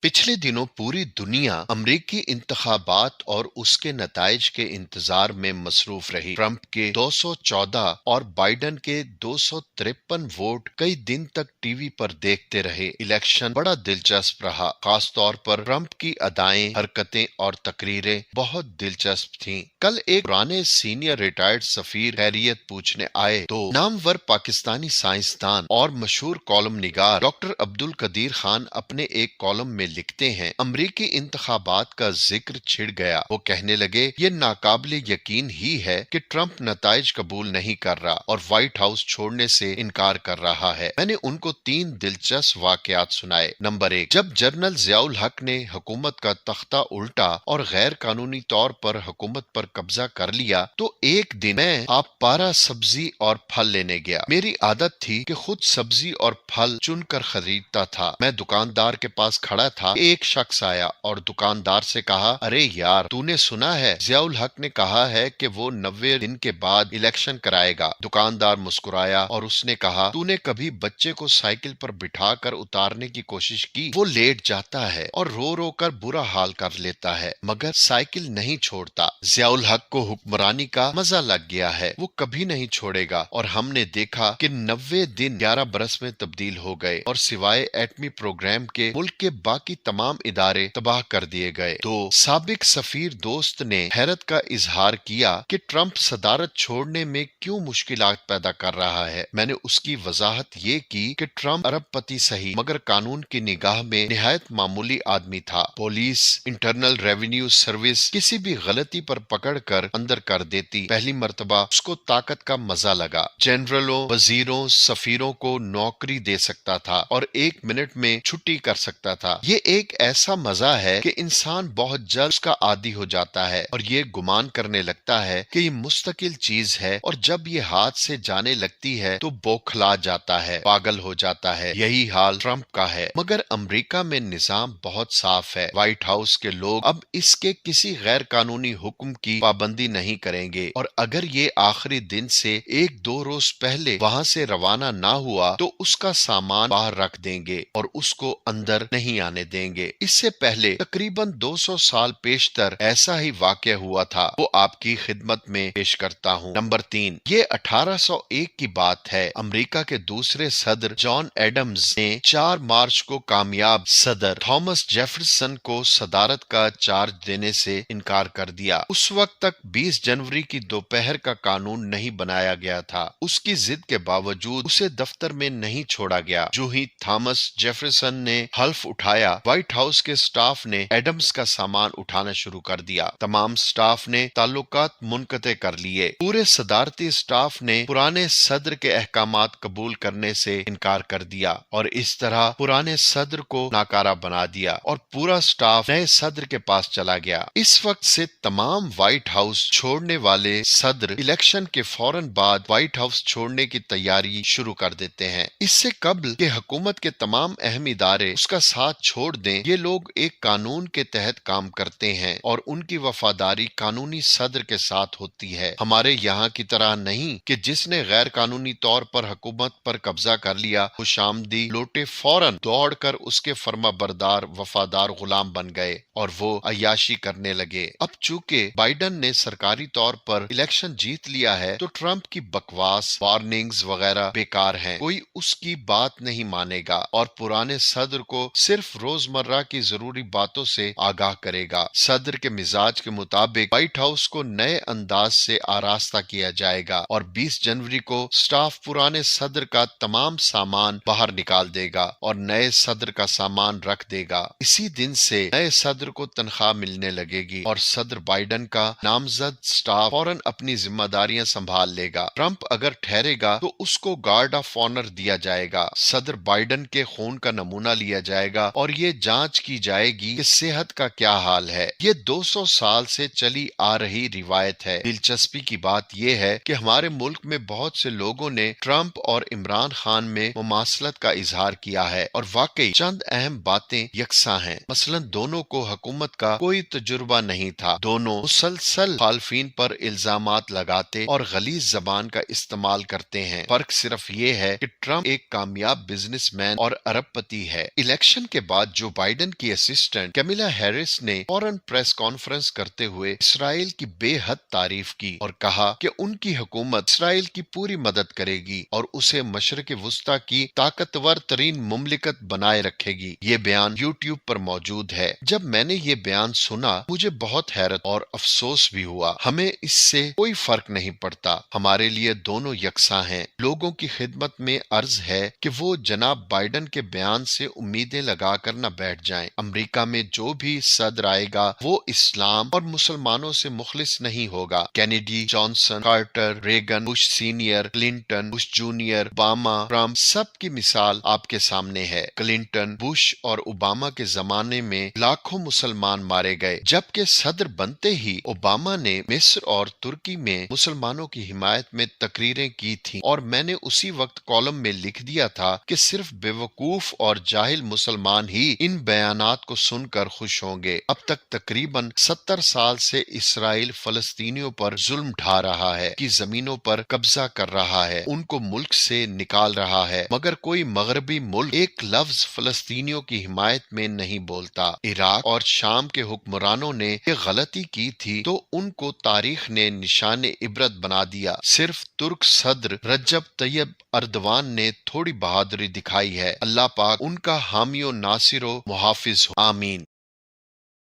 पिछले दिनों पूरी दुनिया अमरीकी इंतखाबात और उसके नताइज के इंतजार में मसरूफ रही। ट्रंप के 214 और बाइडन के 253 वोट कई दिन तक टीवी पर देखते रहे। इलेक्शन बड़ा दिलचस्प रहा, खास तौर पर ट्रंप की अदाएं, हरकतें और तकरीरें बहुत दिलचस्प थीं। कल एक पुराने सीनियर रिटायर्ड सफीर खैरियत पूछने आए तो नामवर पाकिस्तानी साइंसदान और मशहूर कॉलम निगार डॉक्टर अब्दुल कदीर खान अपने एक कॉलम में लिखते हैं, अमरीकी इंतखाबात का जिक्र छिड़ गया। वो कहने लगे, ये नाकाबिले यकीन ही है कि ट्रंप नताइज कबूल नहीं कर रहा और व्हाइट हाउस छोड़ने से इनकार कर रहा है। मैंने उनको 3 दिलचस्प वाकयात सुनाए। नंबर 1, जब जनरल जियाउल हक ने हुकूमत का तख्ता उल्टा और गैर कानूनी तौर पर हुकूमत पर कब्जा कर लिया तो एक दिन मैं आप पारा सब्जी और फल लेने गया। मेरी आदत थी कि खुद सब्जी और फल चुनकर खरीदता था। मैं दुकानदार के पास खड़ा था, एक शख्स आया और दुकानदार से कहा, अरे यार, तूने सुना है जियाउल हक ने कहा है कि वो 90 दिन के बाद इलेक्शन कराएगा। दुकानदार मुस्कुराया और उसने कहा, तूने कभी बच्चे को साइकिल पर बिठाकर उतारने की कोशिश की? वो लेट जाता है और रो रो कर बुरा हाल कर लेता है मगर साइकिल नहीं छोड़ता। जियाउल हक को हुक्मरानी का मजा लग गया है, वो कभी नहीं छोड़ेगा। और हमने देखा कि 90 दिन 11 बरस में तब्दील हो गए और सिवाय एटमी प्रोग्राम के मुल्क के बाकी तमाम इदारे तबाह कर दिए गए। तो साबिक सफीर दोस्त ने हैरत का इजहार किया कि ट्रंप सदारत छोड़ने में क्यों मुश्किलात पैदा कर रहा है। मैंने उसकी वजाहत ये की कि ट्रंप अरबपति सही मगर कानून की निगाह में निहायत मामूली आदमी था। पुलिस, इंटरनल रेवेन्यू सर्विस किसी भी गलती पर पकड़ कर अंदर कर देती। पहली मर्तबा उसको ताकत का मजा लगा। जनरलों, वजीरों, सफीरों को नौकरी दे सकता था और 1 मिनट में छुट्टी कर सकता था। ये एक ऐसा मजा है कि इंसान बहुत जल्द उसका आदी हो जाता है और ये गुमान करने लगता है कि ये मुस्तकिल चीज है, और जब ये हाथ से जाने लगती है तो बौखला जाता है, पागल हो जाता है। यही हाल ट्रंप का है। मगर अमेरिका में निजाम बहुत साफ है। व्हाइट हाउस के लोग अब इसके किसी गैर कानूनी हुक्म की पाबंदी नहीं करेंगे, और अगर ये आखिरी दिन से 1-2 रोज पहले वहां से रवाना ना हुआ तो उसका सामान बाहर रख देंगे और उसको अंदर नहीं आने देंगे। इससे पहले तकरीबन 200 साल पेशतर ऐसा ही वाकया हुआ था। वो आपकी खिदमत में पेश करता हूँ। नंबर 3, ये 1801 की बात है। अमेरिका के दूसरे सदर जॉन एडम्स ने 4 मार्च को कामयाब सदर थॉमस जेफरसन को सदारत का चार्ज देने से इनकार कर दिया। उस वक्त तक 20 जनवरी की दोपहर का कानून नहीं बनाया गया था। उसकी जिद के बावजूद उसे दफ्तर में नहीं छोड़ा गया। जो ही थॉमस जेफरसन ने हल्फ उठाया, व्हाइट हाउस के स्टाफ ने एडम्स का सामान उठाना शुरू कर दिया। तमाम स्टाफ ने ताल्लुकात मुनक़ते कर लिए। पूरे सदारती स्टाफ ने पुराने सदर के अहकामात कबूल करने से इनकार कर दिया और इस तरह पुराने सदर को नाकारा बना दिया और पूरा स्टाफ नए सदर के पास चला गया। इस वक्त से तमाम व्हाइट हाउस छोड़ने वाले सदर इलेक्शन के फौरन बाद व्हाइट हाउस छोड़ने की तैयारी शुरू कर देते हैं। इससे कबल कि हुकूमत के तमाम अहम इदारे उसका साथ छोड़ दें, ये लोग एक कानून के तहत काम करते हैं और उनकी वफादारी कानूनी सदर के साथ होती है। हमारे यहाँ की तरह नहीं कि जिसने गैर कानूनी तौर पर हुकूमत पर कब्जा कर लिया, खुशामदी लोटे फौरन दौड़कर उसके फर्माबरदार वफादार गुलाम बन गए और वो अय्याशी करने लगे। अब चूंकि बाइडन ने सरकारी तौर पर इलेक्शन जीत लिया है तो ट्रंप की बकवास, वार्निंग्स वगैरह बेकार हैं। कोई उसकी बात नहीं मानेगा और पुराने सदर को सिर्फ रोजमर्रा की जरूरी बातों से आगाह करेगा। सदर के मिजाज के मुताबिक व्हाइट हाउस को नए अंदाज से आरास्ता किया जाएगा और 20 जनवरी को स्टाफ पुराने सदर का तमाम सामान बाहर निकाल देगा और नए सदर का सामान रख देगा। इसी दिन से नए सदर को तनख्वाह मिलने लगेगी और सदर बाइडन का नामजद स्टाफ फौरन अपनी जिम्मेदारियां संभाल लेगा। ट्रंप अगर ठहरेगा तो उसको गार्ड ऑफ ऑनर दिया जाएगा। सदर बाइडन के खून का नमूना लिया जाएगा और ये जांच की जाएगी कि सेहत का क्या हाल है। ये 200 साल से चली आ रही रिवायत है। दिलचस्पी की बात यह है कि हमारे मुल्क में बहुत से लोगों ने ट्रंप और इमरान खान में मुमासलत का इजहार किया है और वाकई चंद अहम बातें यकसा हैं। मसलन दोनों को हुकूमत का कोई तजुर्बा नहीं था। दोनों मुसलसल खालफीन पर इल्जामात लगाते और गलीज जबान का इस्तेमाल करते हैं। फर्क सिर्फ ये है कि ट्रंप एक कामयाब बिजनेसमैन और अरबपति है। इलेक्शन के बाद बाद जो बाइडन की असिस्टेंट कैमिला हैरिस ने फौरन प्रेस कॉन्फ्रेंस करते हुए इसराइल की बेहद तारीफ की और कहा कि उनकी हुकूमत इसराइल की पूरी मदद करेगी और उसे मशरिक वुस्ता की ताकतवर तरीन मुमलिकत बनाए रखेगी। ये बयान यूट्यूब पर मौजूद है। जब मैंने ये बयान सुना मुझे बहुत हैरत और अफसोस भी हुआ। हमें इससे कोई फर्क नहीं पड़ता, हमारे लिए दोनों यकसा हैं। लोगों की खिदमत में अर्ज है कि वो जनाब बाइडन के बयान से उम्मीदें लगा कर न बैठ जाएं। अमेरिका में जो भी सदर आएगा वो इस्लाम और मुसलमानों से मुखलिस नहीं होगा। Kennedy, Johnson, Carter, Reagan, Bush senior, Clinton, Bush junior, Obama, Trump सब की मिसाल आपके सामने है। क्लिंटन, बुश और ओबामा के जमाने में लाखों मुसलमान मारे गए, जबकि सदर बनते ही ओबामा ने मिस्र और तुर्की में मुसलमानों की हिमायत में तकरीरें की थीं और मैंने उसी वक्त कॉलम में लिख दिया था कि सिर्फ बेवकूफ और जाहिल मुसलमान ही इन बयानात को सुनकर खुश होंगे। अब तक तकरीबन 70 साल से इसराइल फलस्तीनियों पर जुल्म ढा रहा है, की जमीनों पर कब्जा कर रहा है, उनको मुल्क से निकाल रहा है, मगर कोई मगरबी मुल्क एक लफ्ज फलस्तीनियों की हिमायत में नहीं बोलता। इराक और शाम के हुक्मरानों ने ये गलती की थी तो उनको तारीख ने निशान इबरत बना दिया। सिर्फ तुर्क सदर रजब तैयब अर्दवान ने थोड़ी बहादुरी दिखाई है। अल्लाह पाक उनका हामियो नासिरो मुहाफिज हो। आमीन।